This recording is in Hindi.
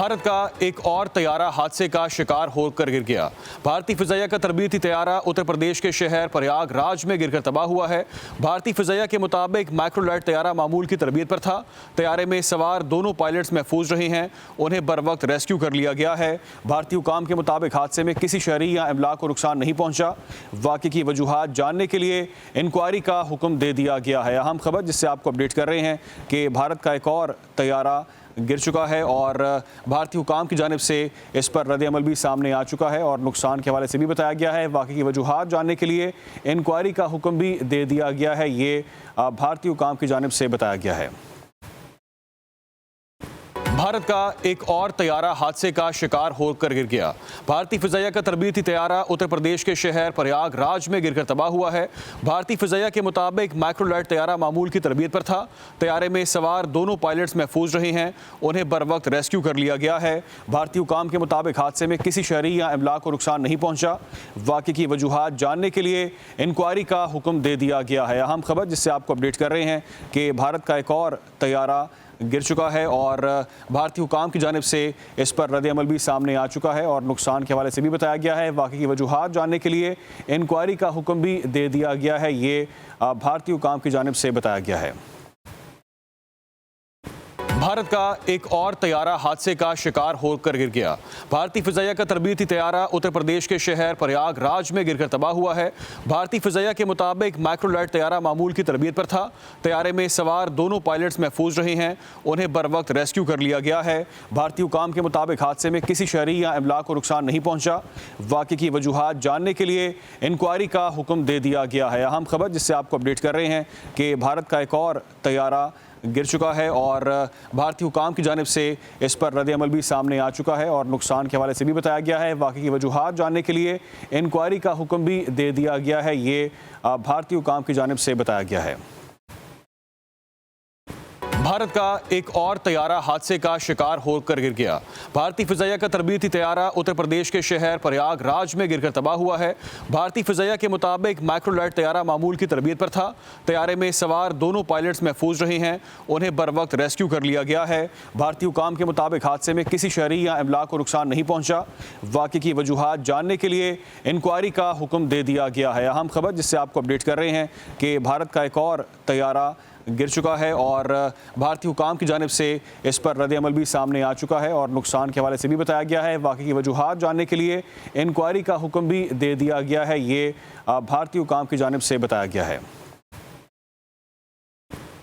भारत का एक और तैयारा हादसे का शिकार होकर गिर गया। भारतीय फिजाइया का तरबीती तैयारा उत्तर प्रदेश के शहर प्रयागराज में गिरकर तबाह हुआ है। भारतीय फिजाइया के मुताबिक माइक्रोलाइट तैयारा मामूल की तरबियत पर था। तैयारे में सवार दोनों पायलट्स महफूज रहे हैं। उन्हें बर वक्त रेस्क्यू कर लिया गया है। भारतीय हुकाम के मुताबिक हादसे में किसी शहरी या इमलाक को नुकसान नहीं पहुंचा। वाक़े की वजूहात जानने के लिए इंक्वायरी का हुक्म दे दिया गया है। अहम खबर जिससे आपको अपडेट कर रहे हैं कि भारत का एक और तैयारा गिर चुका है और भारतीय हुकाम की जानिब से इस पर रद्द-ए-अमल भी सामने आ चुका है और नुकसान के हवाले से भी बताया गया है। वाक़े की वजूहात जानने के लिए इंक्वायरी का हुक्म भी दे दिया गया है। ये भारतीय हुकाम की जानिब से बताया गया है। भारत का एक और तैयारा हादसे का शिकार होकर गिर गया। भारतीय फिजाइया का तरबीती तैयारा उत्तर प्रदेश के शहर प्रयागराज में गिरकर तबाह हुआ है। भारतीय फिजाइया के मुताबिक माइक्रोलाइट तैयारा मामूल की तरबियत पर था। तैयारे में सवार दोनों पायलट्स महफूज रहे हैं। उन्हें बर वक्त रेस्क्यू कर लिया गया है। भारतीय हुकाम के मुताबिक हादसे में किसी शहरी या इमलाक को नुकसान नहीं पहुंचा। वाक़े की वजूहात जानने के लिए इंक्वायरी का हुक्म दे दिया गया है। अहम खबर जिससे आपको अपडेट कर रहे हैं कि भारत का एक और तैयारा गिर चुका है और भारतीय हुकाम की जानिब से इस पर रद्द-ए-अमल भी सामने आ चुका है और नुकसान के हवाले से भी बताया गया है। वाक़े की वजूहात जानने के लिए इंक्वायरी का हुक्म भी दे दिया गया है। ये भारतीय हुकाम की जानिब से बताया गया है। भारत का एक और तैयारा हादसे का शिकार होकर गिर गया। भारतीय फिजाइया का तरबीती तैयारा उत्तर प्रदेश के शहर प्रयागराज में गिरकर तबाह हुआ है। भारतीय फिजाइया के मुताबिक माइक्रोलाइट तैयारा मामूल की तरबियत पर था। तैयारे में सवार दोनों पायलट्स महफूज रहे हैं। उन्हें बर वक्त रेस्क्यू कर लिया गया है। भारतीय हुकाम के मुताबिक हादसे में किसी शहरी या इमलाक को नुकसान नहीं पहुंचा। वाक़े की वजूहात जानने के लिए इंक्वायरी का हुक्म दे दिया गया है। अहम खबर जिससे आपको अपडेट कर रहे हैं कि भारत का एक और तैयारा गिर चुका है और भारतीय हुकाम की जानिब से इस पर रद्द-ए-अमल भी सामने आ चुका है और नुकसान के हवाले से भी बताया गया है। वाक़े की वजूहात जानने के लिए इंक्वायरी का हुक्म भी दे दिया गया है। ये भारतीय हुकाम की जानिब से बताया गया है। भारत का एक और तैयारा हादसे का शिकार होकर गिर गया। भारतीय फिजाइया का तरबीती तैयारा उत्तर प्रदेश के शहर प्रयागराज में गिरकर तबाह हुआ है। भारतीय फिजाइया के मुताबिक माइक्रोलाइट तैयारा मामूल की तरबियत पर था। तैयारे में सवार दोनों पायलट्स महफूज रहे हैं। उन्हें बर वक्त रेस्क्यू कर लिया गया है। भारतीय हुकाम के मुताबिक हादसे में किसी शहरी या इमलाक को नुकसान नहीं पहुंचा। वाक़े की वजूहात जानने के लिए इंक्वायरी का हुक्म दे दिया गया है। अहम खबर जिससे आपको अपडेट कर रहे हैं कि भारत का एक और तैयारा गिर चुका है और भारतीय हुकाम की जानिब से इस पर रद्द-ए-अमल भी सामने आ चुका है और नुकसान के हवाले से भी बताया गया है। वाक़े की वजूहात जानने के लिए इंक्वायरी का हुक्म भी दे दिया गया है। ये भारतीय हुकाम की जानिब से बताया गया है।